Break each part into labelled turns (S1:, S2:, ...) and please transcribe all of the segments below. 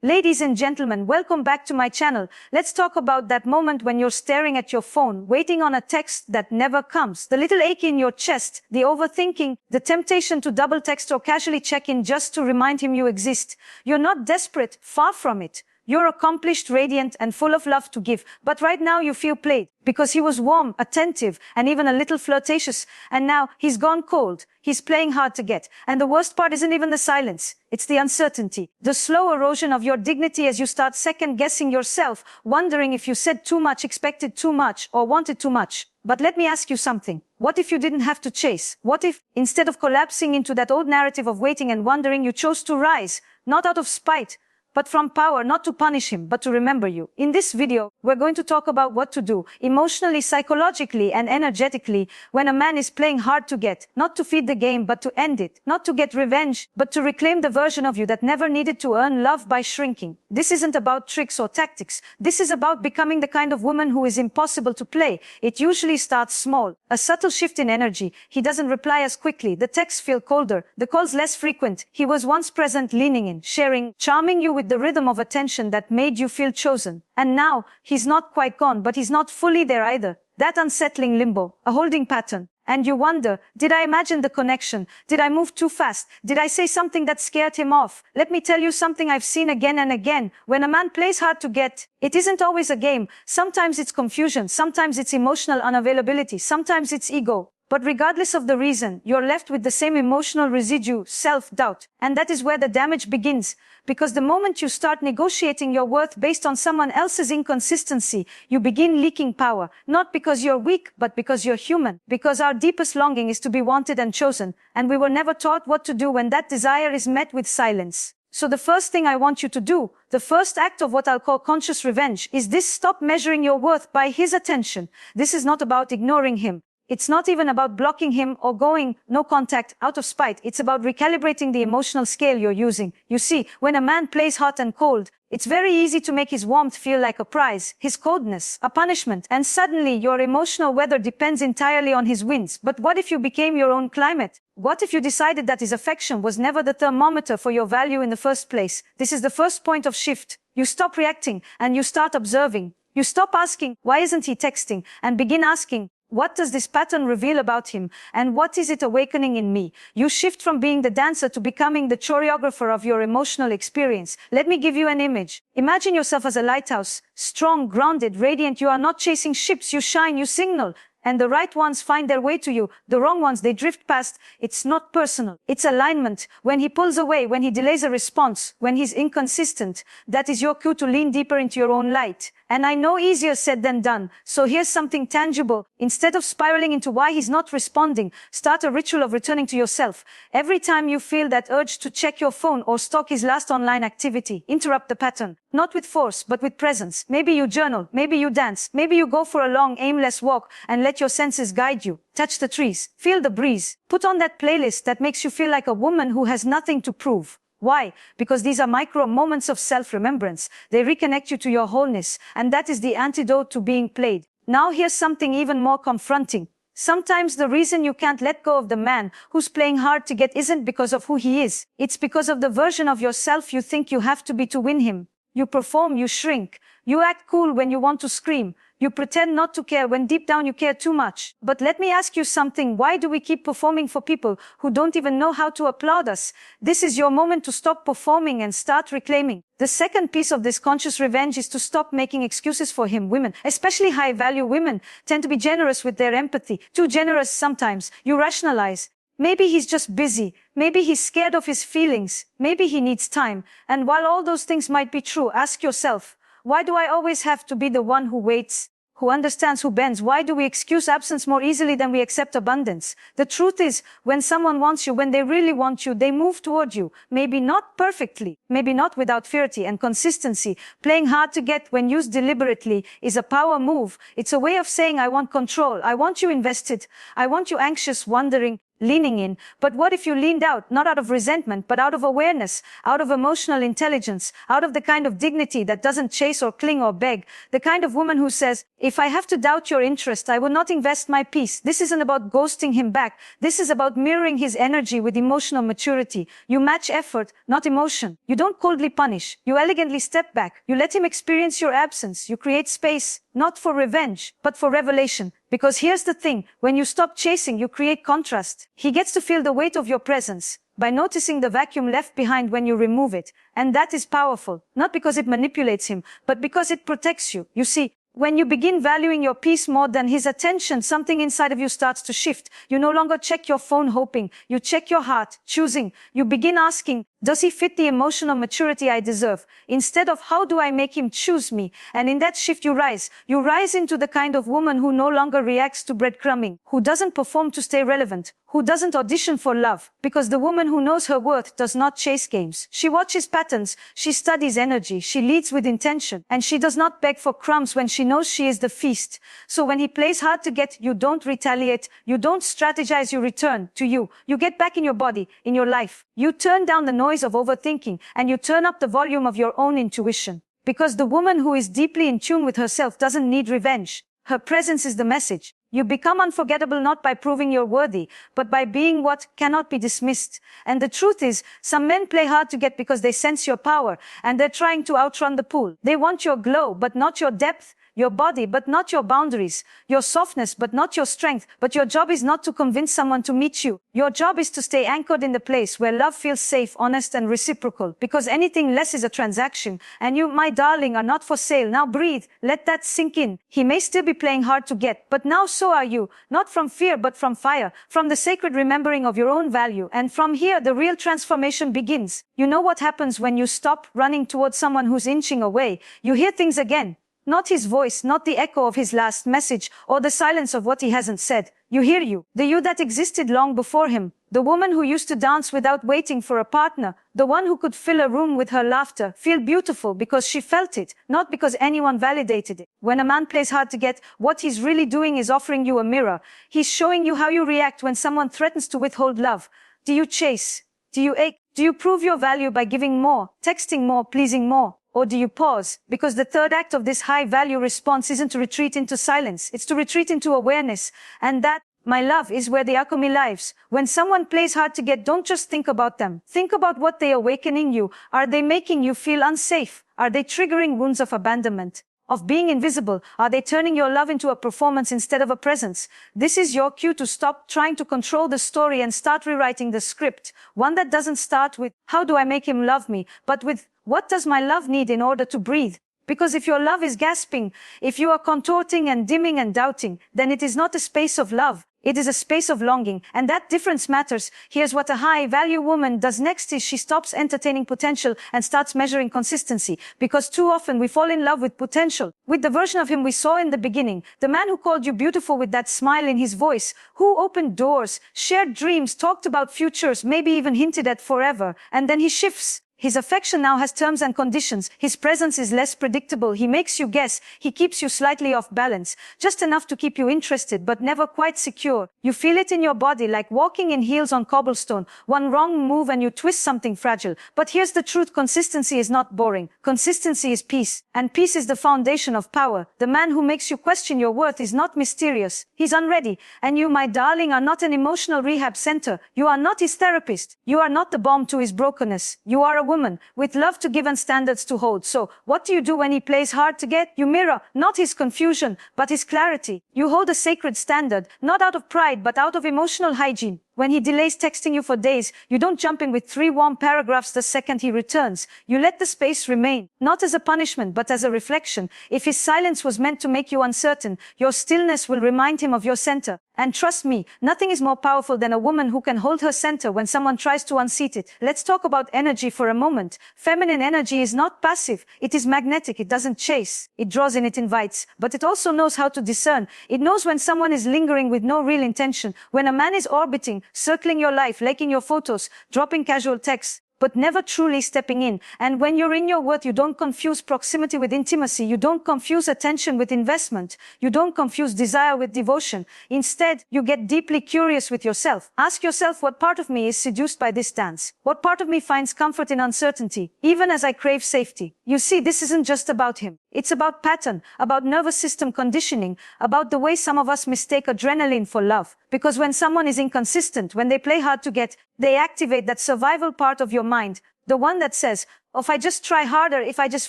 S1: Ladies and gentlemen, welcome back to my channel. Let's talk about that moment when you're staring at your phone, waiting on a text that never comes. The little ache in your chest, the overthinking, the temptation to double text or casually check in just to remind him you exist. You're not desperate, far from it. You're accomplished, radiant, and full of love to give. But right now you feel played, because he was warm, attentive, and even a little flirtatious. And now he's gone cold. He's playing hard to get. And the worst part isn't even the silence. It's the uncertainty, the slow erosion of your dignity as you start second-guessing yourself, wondering if you said too much, expected too much, or wanted too much. But let me ask you something. What if you didn't have to chase? What if, instead of collapsing into that old narrative of waiting and wondering, you chose to rise, not out of spite, but from power, not to punish him, but to remember you? In this video, we're going to talk about what to do emotionally, psychologically, and energetically when a man is playing hard to get, not to feed the game, but to end it, not to get revenge, but to reclaim the version of you that never needed to earn love by shrinking. This isn't about tricks or tactics. This is about becoming the kind of woman who is impossible to play. It usually starts small. A subtle shift in energy. He doesn't reply as quickly. The texts feel colder. The calls less frequent. He was once present, leaning in, sharing, charming you with the rhythm of attention that made you feel chosen. And now, he's not quite gone, but he's not fully there either. That unsettling limbo, a holding pattern. And you wonder, did I imagine the connection? Did I move too fast? Did I say something that scared him off? Let me tell you something I've seen again and again. When a man plays hard to get, it isn't always a game. Sometimes it's confusion. Sometimes it's emotional unavailability. Sometimes it's ego. But regardless of the reason, you're left with the same emotional residue, self-doubt. And that is where the damage begins. Because the moment you start negotiating your worth based on someone else's inconsistency, you begin leaking power. Not because you're weak, but because you're human. Because our deepest longing is to be wanted and chosen. And we were never taught what to do when that desire is met with silence. So the first thing I want you to do, the first act of what I'll call conscious revenge, is this: stop measuring your worth by his attention. This is not about ignoring him. It's not even about blocking him or going no contact out of spite. It's about recalibrating the emotional scale you're using. You see, when a man plays hot and cold, it's very easy to make his warmth feel like a prize, his coldness, a punishment, and suddenly your emotional weather depends entirely on his wins. But what if you became your own climate? What if you decided that his affection was never the thermometer for your value in the first place? This is the first point of shift. You stop reacting and you start observing. You stop asking, why isn't he texting? And begin asking, what does this pattern reveal about him? And what is it awakening in me? You shift from being the dancer to becoming the choreographer of your emotional experience. Let me give you an image. Imagine yourself as a lighthouse, strong, grounded, radiant. You are not chasing ships. You shine, you signal. And the right ones find their way to you. The wrong ones, they drift past. It's not personal. It's alignment. When he pulls away, when he delays a response, when he's inconsistent, that is your cue to lean deeper into your own light. And I know easier said than done. So here's something tangible. Instead of spiraling into why he's not responding, start a ritual of returning to yourself. Every time you feel that urge to check your phone or stalk his last online activity, interrupt the pattern. Not with force, but with presence. Maybe you journal, maybe you dance, maybe you go for a long, aimless walk and let your senses guide you. Touch the trees, feel the breeze. Put on that playlist that makes you feel like a woman who has nothing to prove. Why? Because these are micro moments of self-remembrance. They reconnect you to your wholeness, and that is the antidote to being played. Now here's something even more confronting. Sometimes the reason you can't let go of the man who's playing hard to get isn't because of who he is. It's because of the version of yourself you think you have to be to win him. You perform, you shrink. You act cool when you want to scream. You pretend not to care when deep down you care too much. But let me ask you something. Why do we keep performing for people who don't even know how to applaud us? This is your moment to stop performing and start reclaiming. The second piece of this conscious revenge is to stop making excuses for him. Women, especially high-value women, tend to be generous with their empathy. Too generous sometimes. You rationalize. Maybe he's just busy. Maybe he's scared of his feelings. Maybe he needs time. And while all those things might be true, ask yourself, why do I always have to be the one who waits, who understands, who bends? Why do we excuse absence more easily than we accept abundance? The truth is, when someone wants you, when they really want you, they move toward you. Maybe not perfectly, maybe not without fierty and consistency. Playing hard to get, when used deliberately, is a power move. It's a way of saying, I want control. I want you invested. I want you anxious, wondering, leaning in. But what if you leaned out, not out of resentment, but out of awareness, out of emotional intelligence, out of the kind of dignity that doesn't chase or cling or beg, the kind of woman who says, if I have to doubt your interest, I will not invest my peace. This isn't about ghosting him back. This is about mirroring his energy with emotional maturity. You match effort, not emotion. You don't coldly punish. You elegantly step back. You let him experience your absence. You create space, not for revenge, but for revelation. Because here's the thing, when you stop chasing, you create contrast. He gets to feel the weight of your presence by noticing the vacuum left behind when you remove it. And that is powerful, not because it manipulates him, but because it protects you. You see, when you begin valuing your peace more than his attention, something inside of you starts to shift. You no longer check your phone hoping. You check your heart, choosing. You begin asking, does he fit the emotional maturity I deserve? Instead of how do I make him choose me? And in that shift you rise. You rise into the kind of woman who no longer reacts to breadcrumbing, who doesn't perform to stay relevant, who doesn't audition for love. Because the woman who knows her worth does not chase games. She watches patterns, she studies energy, she leads with intention, and she does not beg for crumbs when she knows she is the feast. So when he plays hard to get, you don't retaliate, you don't strategize, you return to you. You get back in your body, in your life. You turn down the noise of overthinking, and you turn up the volume of your own intuition. Because the woman who is deeply in tune with herself doesn't need revenge. Her presence is the message. You become unforgettable not by proving you're worthy, but by being what cannot be dismissed. And the truth is, some men play hard to get because they sense your power, and they're trying to outrun the pool. They want your glow, but not your depth. Your body, but not your boundaries. Your softness, but not your strength. But your job is not to convince someone to meet you. Your job is to stay anchored in the place where love feels safe, honest, and reciprocal. Because anything less is a transaction. And you, my darling, are not for sale. Now breathe. Let that sink in. He may still be playing hard to get, but now so are you. Not from fear, but from fire. From the sacred remembering of your own value. And from here, the real transformation begins. You know what happens when you stop running towards someone who's inching away. You hear things again. Not his voice, not the echo of his last message, or the silence of what he hasn't said. You hear you, the you that existed long before him, the woman who used to dance without waiting for a partner, the one who could fill a room with her laughter, feel beautiful because she felt it, not because anyone validated it. When a man plays hard to get, what he's really doing is offering you a mirror. He's showing you how you react when someone threatens to withhold love. Do you chase? Do you ache? Do you prove your value by giving more, texting more, pleasing more? Or do you pause? Because the third act of this high-value response isn't to retreat into silence. It's to retreat into awareness. And that, my love, is where the alchemy lives. When someone plays hard to get, don't just think about them. Think about what they're awakening you. Are they making you feel unsafe? Are they triggering wounds of abandonment? Of being invisible? Are they turning your love into a performance instead of a presence? This is your cue to stop trying to control the story and start rewriting the script. One that doesn't start with, how do I make him love me? But with, what does my love need in order to breathe? Because if your love is gasping, if you are contorting and dimming and doubting, then it is not a space of love. It is a space of longing, and that difference matters. Here's what a high-value woman does next is she stops entertaining potential and starts measuring consistency. Because too often we fall in love with potential, with the version of him we saw in the beginning, the man who called you beautiful with that smile in his voice, who opened doors, shared dreams, talked about futures, maybe even hinted at forever, and then he shifts. His affection now has terms and conditions. His presence is less predictable. He makes you guess. He keeps you slightly off balance. Just enough to keep you interested, but never quite secure. You feel it in your body like walking in heels on cobblestone. One wrong move and you twist something fragile. But here's the truth. Consistency is not boring. Consistency is peace. And peace is the foundation of power. The man who makes you question your worth is not mysterious. He's unready. And you, my darling, are not an emotional rehab center. You are not his therapist. You are not the balm to his brokenness. You are a woman with love to give and standards to hold. So what do you do when he plays hard to get? You mirror not his confusion, but his clarity. You hold a sacred standard, not out of pride, but out of emotional hygiene. When he delays texting you for days, you don't jump in with 3 warm paragraphs the second he returns. You let the space remain, not as a punishment, but as a reflection. If his silence was meant to make you uncertain, your stillness will remind him of your center. And trust me, nothing is more powerful than a woman who can hold her center when someone tries to unseat it. Let's talk about energy for a moment. Feminine energy is not passive. It is magnetic. It doesn't chase. It draws in, it invites. But it also knows how to discern. It knows when someone is lingering with no real intention. When a man is orbiting, circling your life, liking your photos, dropping casual texts. but never truly stepping in. And when you're in your worth, you don't confuse proximity with intimacy. You don't confuse attention with investment. You don't confuse desire with devotion. Instead, you get deeply curious with yourself. Ask yourself, what part of me is seduced by this dance? What part of me finds comfort in uncertainty, even as I crave safety? You see, this isn't just about him. It's about pattern, about nervous system conditioning, about the way some of us mistake adrenaline for love. Because when someone is inconsistent, when they play hard to get, they activate that survival part of your mind, the one that says, if I just try harder, if I just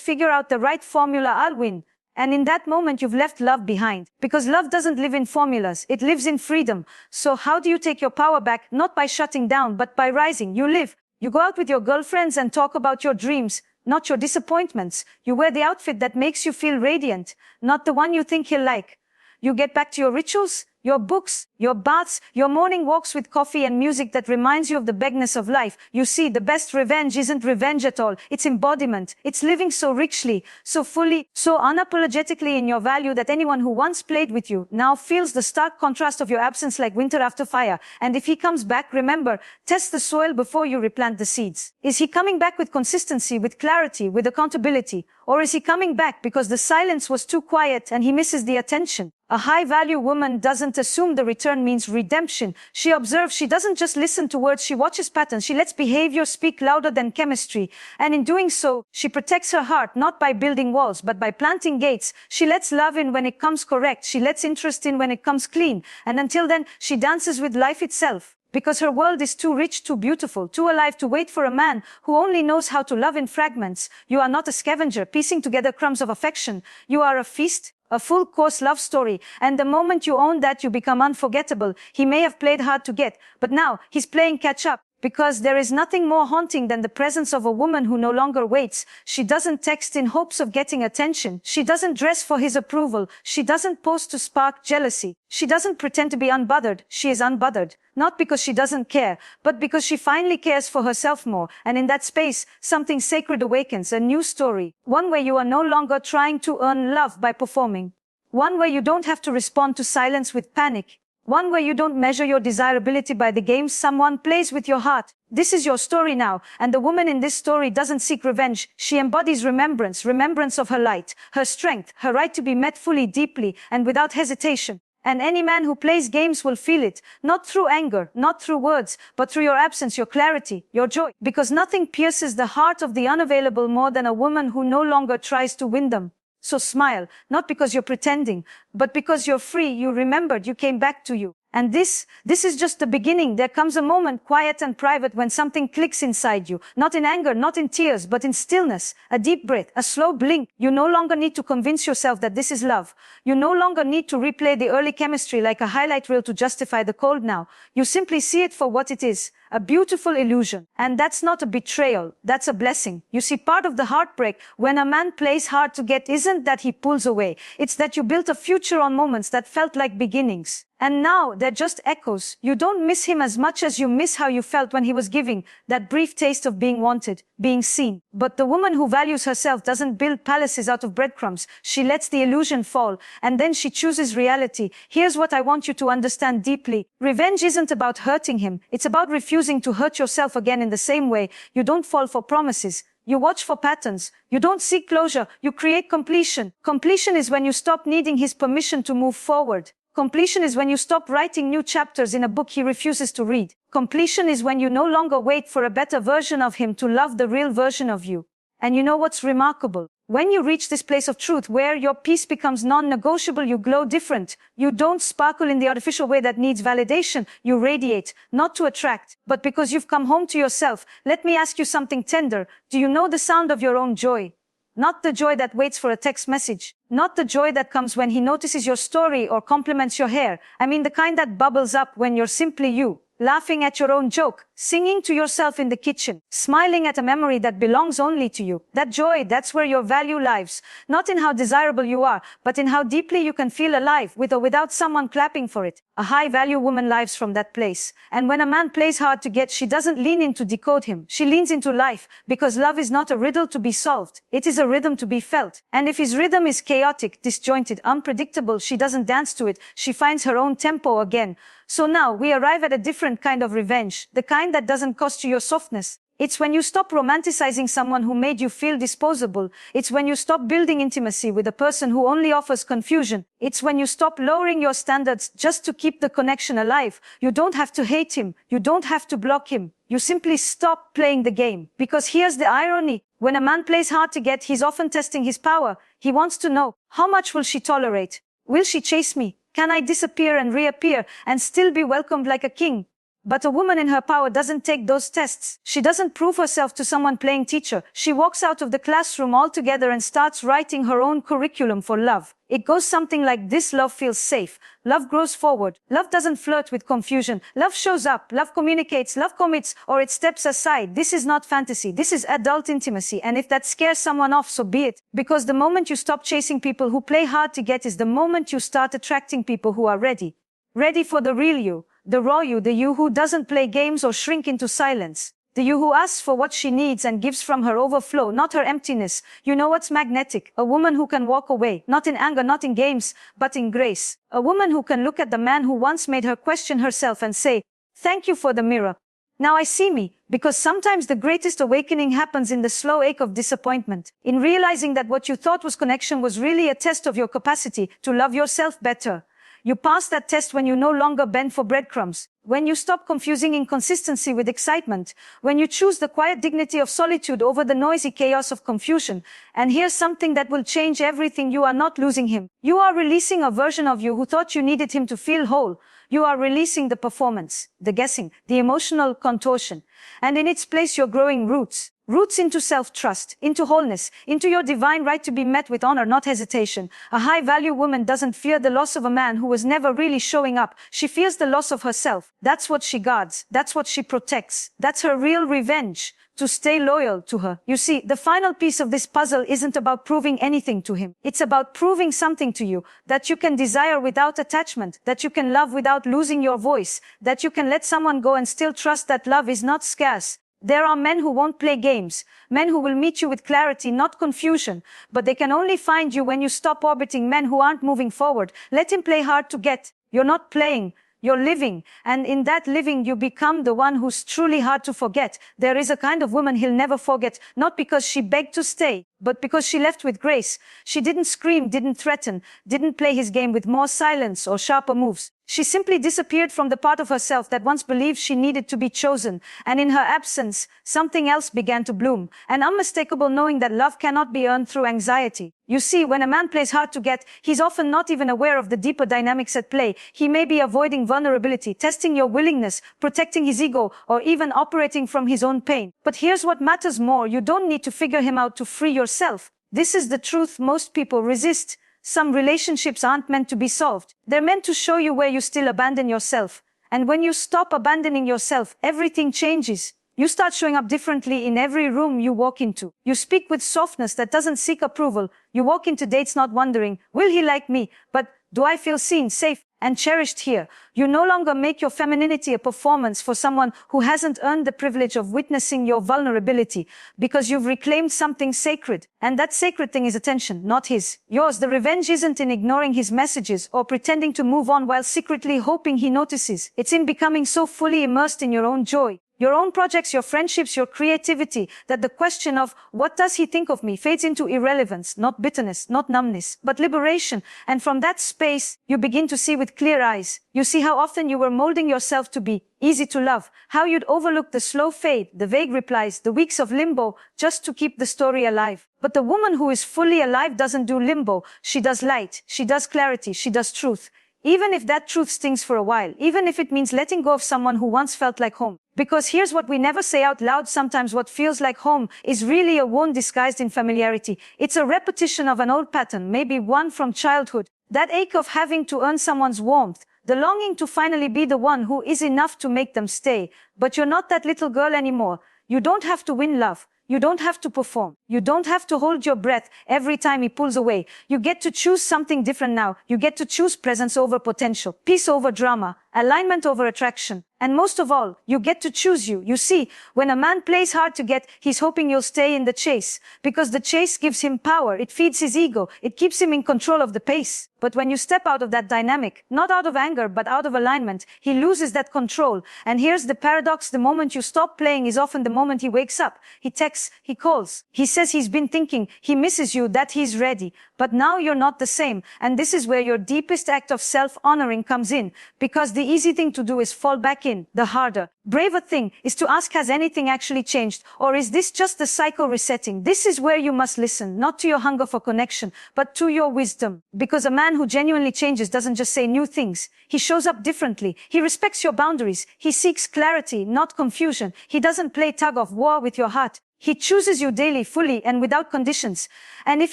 S1: figure out the right formula, I'll win. And in that moment, you've left love behind. Because love doesn't live in formulas. It lives in freedom. So how do you take your power back? Not by shutting down, but by rising. You live. You go out with your girlfriends and talk about your dreams, not your disappointments. You wear the outfit that makes you feel radiant, not the one you think he'll like. You get back to your rituals, your books, your baths, your morning walks with coffee and music that reminds you of the bigness of life. You see, the best revenge isn't revenge at all. It's embodiment. It's living so richly, so fully, so unapologetically in your value that anyone who once played with you now feels the stark contrast of your absence like winter after fire. And if he comes back, remember, test the soil before you replant the seeds. Is he coming back with consistency, with clarity, with accountability? Or is he coming back because the silence was too quiet and he misses the attention? A high-value woman doesn't assume the return means redemption. She observes. She doesn't just listen to words. She watches patterns. She lets behavior speak louder than chemistry. And in doing so, she protects her heart, not by building walls, but by planting gates. She lets love in when it comes correct. She lets interest in when it comes clean. And until then, she dances with life itself. Because her world is too rich, too beautiful, too alive to wait for a man who only knows how to love in fragments. You are not a scavenger piecing together crumbs of affection. You are a feast, a full-course love story. And the moment you own that, you become unforgettable. He may have played hard to get, but now he's playing catch-up. Because there is nothing more haunting than the presence of a woman who no longer waits. She doesn't text in hopes of getting attention. She doesn't dress for his approval. She doesn't post to spark jealousy. She doesn't pretend to be unbothered. She is unbothered. Not because she doesn't care, but because she finally cares for herself more. And in that space, something sacred awakens, a new story. One where you are no longer trying to earn love by performing. One where you don't have to respond to silence with panic. One where you don't measure your desirability by the games someone plays with your heart. This is your story now, and the woman in this story doesn't seek revenge. She embodies remembrance, remembrance of her light, her strength, her right to be met fully, deeply, and without hesitation. And any man who plays games will feel it, not through anger, not through words, but through your absence, your clarity, your joy. Because nothing pierces the heart of the unavailable more than a woman who no longer tries to win them. So smile, not because you're pretending, but because you're free, you remembered, you came back to you. And this is just the beginning. There comes a moment, quiet and private, when something clicks inside you. Not in anger, not in tears, but in stillness. A deep breath, a slow blink. You no longer need to convince yourself that this is love. You no longer need to replay the early chemistry like a highlight reel to justify the cold now. You simply see it for what it is. A beautiful illusion. And that's not a betrayal. That's a blessing. You see, part of the heartbreak when a man plays hard to get isn't that he pulls away. It's that you built a future on moments that felt like beginnings. And now they're just echoes. You don't miss him as much as you miss how you felt when he was giving that brief taste of being wanted, being seen. But the woman who values herself doesn't build palaces out of breadcrumbs. She lets the illusion fall, and then she chooses reality. Here's what I want you to understand deeply. Revenge isn't about hurting him. It's about refusing to hurt yourself again in the same way. You don't fall for promises. You watch for patterns. You don't seek closure. You create completion. Completion is when you stop needing his permission to move forward. Completion is when you stop writing new chapters in a book he refuses to read. Completion is when you no longer wait for a better version of him to love the real version of you. And you know what's remarkable? When you reach this place of truth where your peace becomes non-negotiable, you glow different. You don't sparkle in the artificial way that needs validation. You radiate, not to attract, but because you've come home to yourself. Let me ask you something tender. Do you know the sound of your own joy? Not the joy that waits for a text message. Not the joy that comes when he notices your story or compliments your hair. I mean the kind that bubbles up when you're simply you, laughing at your own joke, singing to yourself in the kitchen, smiling at a memory that belongs only to you. That joy, that's where your value lives. Not in how desirable you are, but in how deeply you can feel alive with or without someone clapping for it. A high-value woman lives from that place. And when a man plays hard to get, she doesn't lean in to decode him. She leans into life, because love is not a riddle to be solved. It is a rhythm to be felt. And if his rhythm is chaotic, disjointed, unpredictable, she doesn't dance to it. She finds her own tempo again. So now we arrive at a different kind of revenge, the kind that doesn't cost you your softness. It's when you stop romanticizing someone who made you feel disposable. It's when you stop building intimacy with a person who only offers confusion. It's when you stop lowering your standards just to keep the connection alive. You don't have to hate him. You don't have to block him. You simply stop playing the game. Because here's the irony. When a man plays hard to get, he's often testing his power. He wants to know, how much will she tolerate? Will she chase me? Can I disappear and reappear and still be welcomed like a king? But a woman in her power doesn't take those tests. She doesn't prove herself to someone playing teacher. She walks out of the classroom altogether and starts writing her own curriculum for love. It goes something like this: love feels safe. Love grows forward. Love doesn't flirt with confusion. Love shows up. Love communicates. Love commits, or it steps aside. This is not fantasy. This is adult intimacy. And if that scares someone off, so be it. Because the moment you stop chasing people who play hard to get is the moment you start attracting people who are ready. Ready for the real you. The raw you, the you who doesn't play games or shrink into silence. The you who asks for what she needs and gives from her overflow, not her emptiness. You know what's magnetic? A woman who can walk away, not in anger, not in games, but in grace. A woman who can look at the man who once made her question herself and say, "Thank you for the mirror. Now I see me." Because sometimes the greatest awakening happens in the slow ache of disappointment. In realizing that what you thought was connection was really a test of your capacity to love yourself better. You pass that test when you no longer bend for breadcrumbs, when you stop confusing inconsistency with excitement, when you choose the quiet dignity of solitude over the noisy chaos of confusion. And here's something that will change everything: you are not losing him. You are releasing a version of you who thought you needed him to feel whole. You are releasing the performance, the guessing, the emotional contortion. And in its place, you're growing roots. Roots into self-trust, into wholeness, into your divine right to be met with honor, not hesitation. A high-value woman doesn't fear the loss of a man who was never really showing up. She fears the loss of herself. That's what she guards. That's what she protects. That's her real revenge. To stay loyal to her. You see, the final piece of this puzzle isn't about proving anything to him. It's about proving something to you, that you can desire without attachment, that you can love without losing your voice, that you can let someone go and still trust that love is not scarce. There are men who won't play games, men who will meet you with clarity, not confusion, but they can only find you when you stop orbiting men who aren't moving forward. Let him play hard to get. You're not playing. You're living, and in that living you become the one who's truly hard to forget. There is a kind of woman he'll never forget, not because she begged to stay, but because she left with grace. She didn't scream, didn't threaten, didn't play his game with more silence or sharper moves. She simply disappeared from the part of herself that once believed she needed to be chosen, and in her absence, something else began to bloom, an unmistakable knowing that love cannot be earned through anxiety. You see, when a man plays hard to get, he's often not even aware of the deeper dynamics at play. He may be avoiding vulnerability, testing your willingness, protecting his ego, or even operating from his own pain. But here's what matters more: you don't need to figure him out to free yourself. This is the truth most people resist. Some relationships aren't meant to be solved. They're meant to show you where you still abandon yourself. And when you stop abandoning yourself, everything changes. You start showing up differently in every room you walk into. You speak with softness that doesn't seek approval. You walk into dates not wondering, will he like me? But do I feel seen, safe, and cherished here? You no longer make your femininity a performance for someone who hasn't earned the privilege of witnessing your vulnerability, because you've reclaimed something sacred. And that sacred thing is attention, not his. Yours. The revenge isn't in ignoring his messages or pretending to move on while secretly hoping he notices. It's in becoming so fully immersed in your own joy, your own projects, your friendships, your creativity, that the question of what does he think of me fades into irrelevance, not bitterness, not numbness, but liberation. And from that space, you begin to see with clear eyes. You see how often you were molding yourself to be easy to love, how you'd overlook the slow fade, the vague replies, the weeks of limbo, just to keep the story alive. But the woman who is fully alive doesn't do limbo. She does light, she does clarity, she does truth. Even if that truth stings for a while, even if it means letting go of someone who once felt like home. Because here's what we never say out loud: sometimes what feels like home is really a wound disguised in familiarity. It's a repetition of an old pattern, maybe one from childhood. That ache of having to earn someone's warmth, the longing to finally be the one who is enough to make them stay. But you're not that little girl anymore. You don't have to win love. You don't have to perform. You don't have to hold your breath every time he pulls away. You get to choose something different now. You get to choose presence over potential, peace over drama, alignment over attraction. And most of all, you get to choose you. You see, when a man plays hard to get, he's hoping you'll stay in the chase. Because the chase gives him power. It feeds his ego. It keeps him in control of the pace. But when you step out of that dynamic, not out of anger, but out of alignment, he loses that control. And here's the paradox: the moment you stop playing is often the moment he wakes up. He texts, he calls, he says he's been thinking, he misses you, that he's ready. But now you're not the same. And this is where your deepest act of self-honoring comes in. Because the easy thing to do is fall back in. The harder, braver thing is to ask, has anything actually changed? Or is this just the cycle resetting? This is where you must listen, not to your hunger for connection, but to your wisdom. Because a man who genuinely changes doesn't just say new things. He shows up differently. He respects your boundaries. He seeks clarity, not confusion. He doesn't play tug of war with your heart. He chooses you daily, fully, and without conditions. And if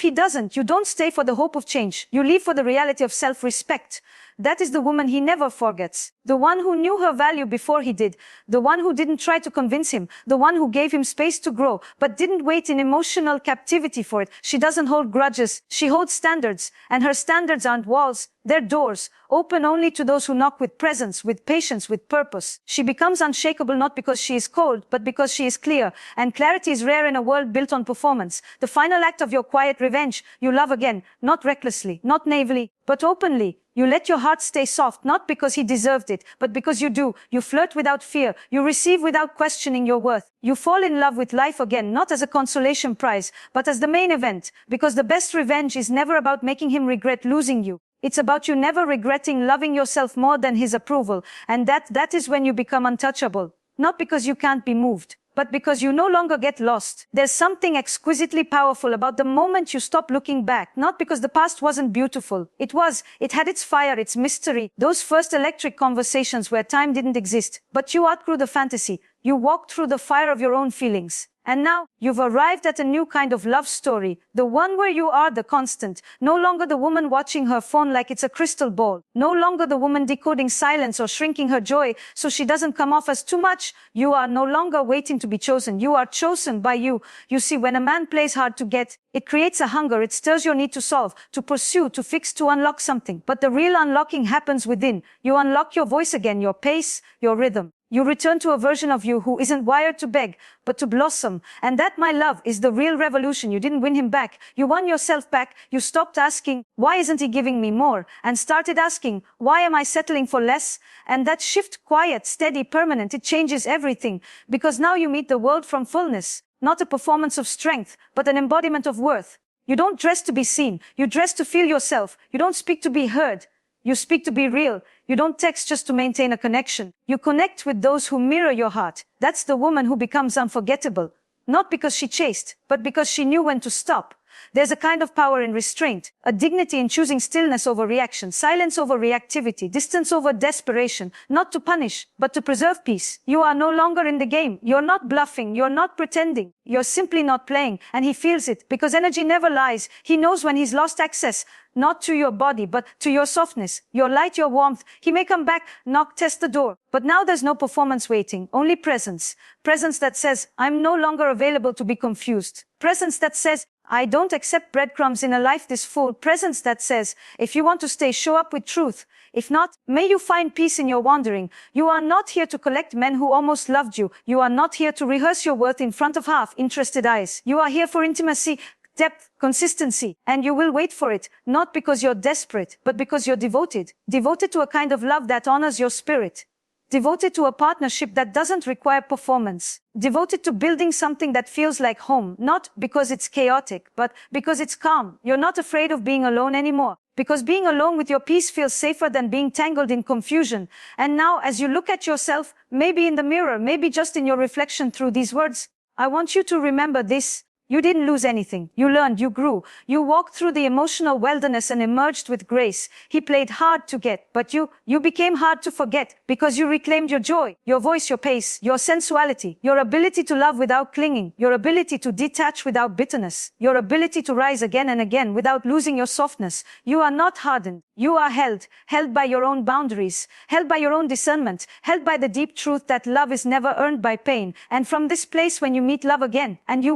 S1: he doesn't, you don't stay for the hope of change. You leave for the reality of self-respect. That is the woman he never forgets. The one who knew her value before he did. The one who didn't try to convince him. The one who gave him space to grow, but didn't wait in emotional captivity for it. She doesn't hold grudges. She holds standards. And her standards aren't walls. They're doors, open only to those who knock with presence, with patience, with purpose. She becomes unshakable not because she is cold, but because she is clear. And clarity is rare in a world built on performance. The final act of your quiet revenge: you love again, not recklessly, not naively, but openly. You let your heart stay soft, not because he deserved it, but because you do. You flirt without fear. You receive without questioning your worth. You fall in love with life again, not as a consolation prize, but as the main event. Because the best revenge is never about making him regret losing you. It's about you never regretting loving yourself more than his approval. And that is when you become untouchable. Not because you can't be moved, but because you no longer get lost. There's something exquisitely powerful about the moment you stop looking back, not because the past wasn't beautiful. It was. It had its fire, its mystery, those first electric conversations where time didn't exist. But you outgrew the fantasy. You walked through the fire of your own feelings. And now, you've arrived at a new kind of love story, the one where you are the constant, no longer the woman watching her phone like it's a crystal ball, no longer the woman decoding silence or shrinking her joy so she doesn't come off as too much. You are no longer waiting to be chosen. You are chosen by you. You see, when a man plays hard to get, it creates a hunger. It stirs your need to solve, to pursue, to fix, to unlock something. But the real unlocking happens within. You unlock your voice again, your pace, your rhythm. You return to a version of you who isn't wired to beg, but to blossom. And that, my love, is the real revolution. You didn't win him back. You won yourself back. You stopped asking, why isn't he giving me more? And started asking, why am I settling for less? And that shift, quiet, steady, permanent, it changes everything. Because now you meet the world from fullness. Not a performance of strength, but an embodiment of worth. You don't dress to be seen. You dress to feel yourself. You don't speak to be heard. You speak to be real. You don't text just to maintain a connection. You connect with those who mirror your heart. That's the woman who becomes unforgettable. Not because she chased, but because she knew when to stop. There's a kind of power in restraint, a dignity in choosing stillness over reaction, silence over reactivity, distance over desperation, not to punish, but to preserve peace. You are no longer in the game. You're not bluffing. You're not pretending. You're simply not playing. And he feels it, because energy never lies. He knows when he's lost access, not to your body, but to your softness, your light, your warmth. He may come back, knock, test the door. But now there's no performance waiting, only presence. Presence that says, I'm no longer available to be confused. Presence that says, I don't accept breadcrumbs in a life this full. Presence that says, if you want to stay, show up with truth. If not, may you find peace in your wandering. You are not here to collect men who almost loved you. You are not here to rehearse your worth in front of half-interested eyes. You are here for intimacy, depth, consistency, and you will wait for it, not because you're desperate, but because you're devoted. Devoted to a kind of love that honors your spirit. Devoted to a partnership that doesn't require performance. Devoted to building something that feels like home, not because it's chaotic, but because it's calm. You're not afraid of being alone anymore, because being alone with your peace feels safer than being tangled in confusion. And now, as you look at yourself, maybe in the mirror, maybe just in your reflection through these words, I want you to remember this. You didn't lose anything. You learned, you grew. You walked through the emotional wilderness and emerged with grace. He played hard to get, but you became hard to forget because you reclaimed your joy, your voice, your pace, your sensuality, your ability to love without clinging, your ability to detach without bitterness, your ability to rise again and again without losing your softness. You are not hardened. You are held by your own boundaries, held by your own discernment, held by the deep truth that love is never earned by pain. And from this place, when you meet love again, and it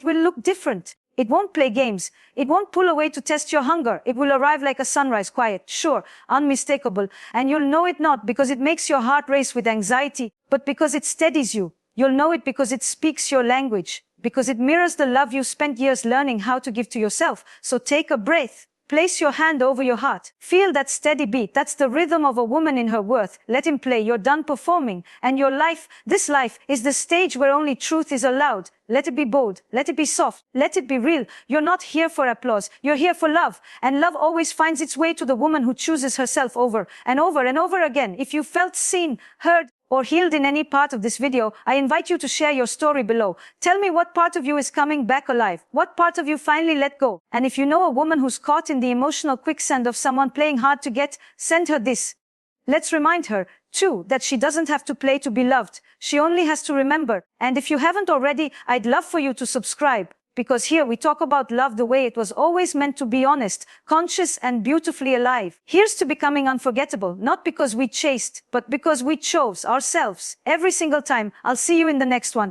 S1: will look different. It won't play games. It won't pull away to test your hunger. It will arrive like a sunrise, quiet, sure, unmistakable. And you'll know it not because it makes your heart race with anxiety, but because it steadies you. You'll know it because it speaks your language, because it mirrors the love you spent years learning how to give to yourself. So take a breath. Place your hand over your heart. Feel that steady beat. That's the rhythm of a woman in her worth. Let him play. You're done performing. And your life, this life, is the stage where only truth is allowed. Let it be bold. Let it be soft. Let it be real. You're not here for applause. You're here for love. And love always finds its way to the woman who chooses herself over and over and over again. If you felt seen, heard, or healed in any part of this video, I invite you to share your story below. Tell me what part of you is coming back alive. What part of you finally let go? And if you know a woman who's caught in the emotional quicksand of someone playing hard to get, send her this. Let's remind her, too, that she doesn't have to play to be loved. She only has to remember. And if you haven't already, I'd love for you to subscribe. Because here we talk about love the way it was always meant to be, honest, conscious, and beautifully alive. Here's to becoming unforgettable, not because we chased, but because we chose ourselves every single time. I'll see you in the next one.